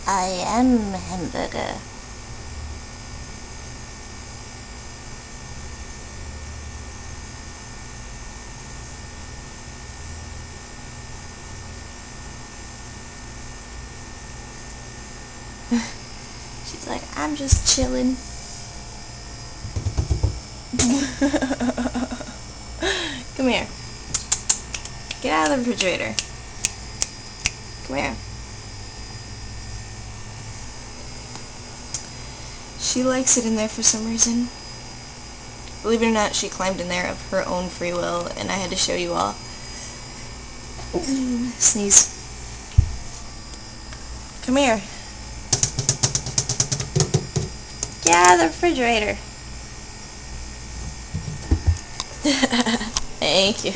I am hamburger. She's like, I'm just chilling. Come here. Get out of the refrigerator. Come here. She likes it in there for some reason. Believe it or not, she climbed in there of her own free will, and I had to show you all. Sneeze. Come here. Get out of the refrigerator. Thank you.